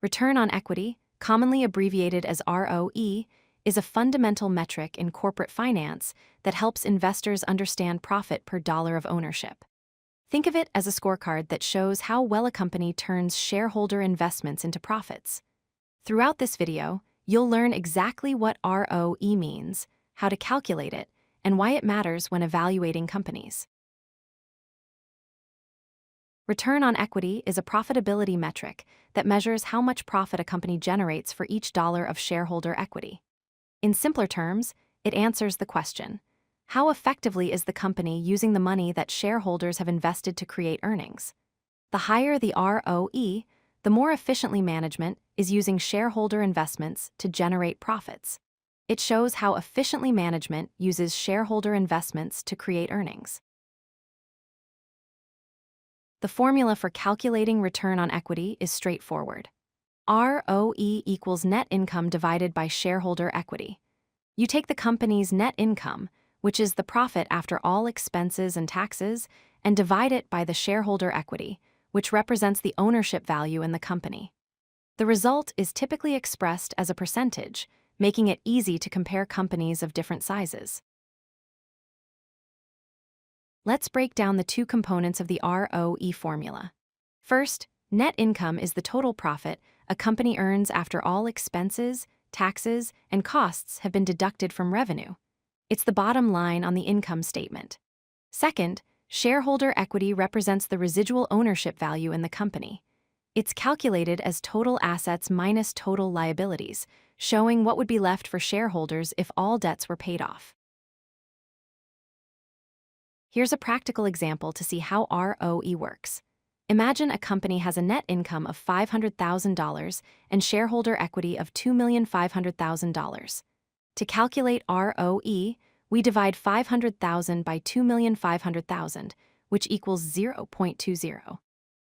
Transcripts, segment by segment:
Return on equity, commonly abbreviated as ROE, is a fundamental metric in corporate finance that helps investors understand profit per dollar of ownership. Think of it as a scorecard that shows how well a company turns shareholder investments into profits. Throughout this video, you'll learn exactly what ROE means, how to calculate it, and why it matters when evaluating companies. Return on equity is a profitability metric that measures how much profit a company generates for each dollar of shareholder equity. In simpler terms, it answers the question: how effectively is the company using the money that shareholders have invested to create earnings? The higher the ROE, the more efficiently management is using shareholder investments to generate profits. It shows how efficiently management uses shareholder investments to create earnings. The formula for calculating return on equity is straightforward. ROE equals net income divided by shareholder equity. You take the company's net income, which is the profit after all expenses and taxes, and divide it by the shareholder equity, which represents the ownership value in the company. The result is typically expressed as a percentage, making it easy to compare companies of different sizes. Let's break down the two components of the ROE formula. First, net income is the total profit a company earns after all expenses, taxes, and costs have been deducted from revenue. It's the bottom line on the income statement. Second, shareholder equity represents the residual ownership value in the company. It's calculated as total assets minus total liabilities, showing what would be left for shareholders if all debts were paid off. Here's a practical example to see how ROE works. Imagine a company has a net income of $500,000 and shareholder equity of $2,500,000. To calculate ROE, we divide $500,000 by $2,500,000, which equals 0.20.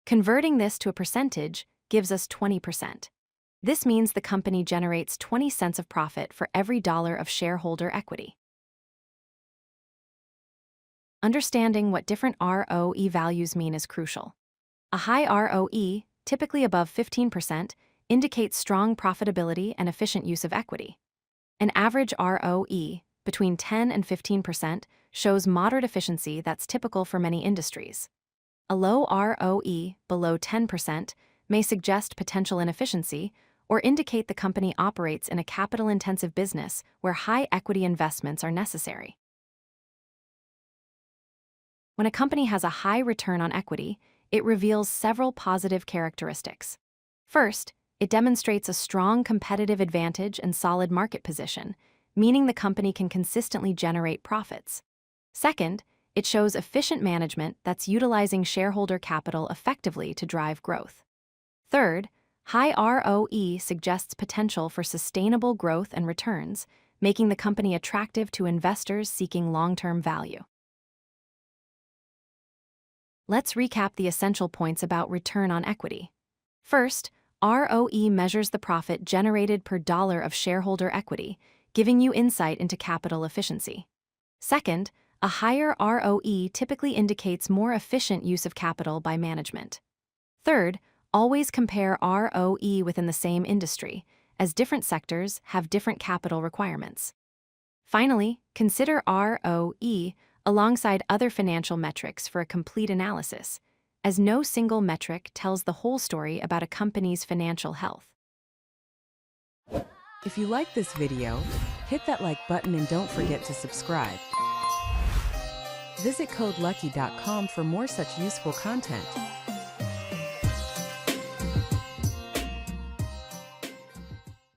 Converting this to a percentage gives us 20%. This means the company generates 20 cents of profit for every dollar of shareholder equity. Understanding what different ROE values mean is crucial. A high ROE, typically above 15%, indicates strong profitability and efficient use of equity. An average ROE, between 10 and 15%, shows moderate efficiency that's typical for many industries. A low ROE, below 10%, may suggest potential inefficiency or indicate the company operates in a capital-intensive business where high equity investments are necessary. When a company has a high return on equity, it reveals several positive characteristics. First, it demonstrates a strong competitive advantage and solid market position, meaning the company can consistently generate profits. Second, it shows efficient management that's utilizing shareholder capital effectively to drive growth. Third, high ROE suggests potential for sustainable growth and returns, making the company attractive to investors seeking long-term value. Let's recap the essential points about return on equity. First, ROE measures the profit generated per dollar of shareholder equity, giving you insight into capital efficiency. Second, a higher ROE typically indicates more efficient use of capital by management. Third, always compare ROE within the same industry, as different sectors have different capital requirements. Finally, consider ROE alongside other financial metrics for a complete analysis, as no single metric tells the whole story about a company's financial health. If you like this video, hit that like button and don't forget to subscribe. Visit codelucky.com for more such useful content.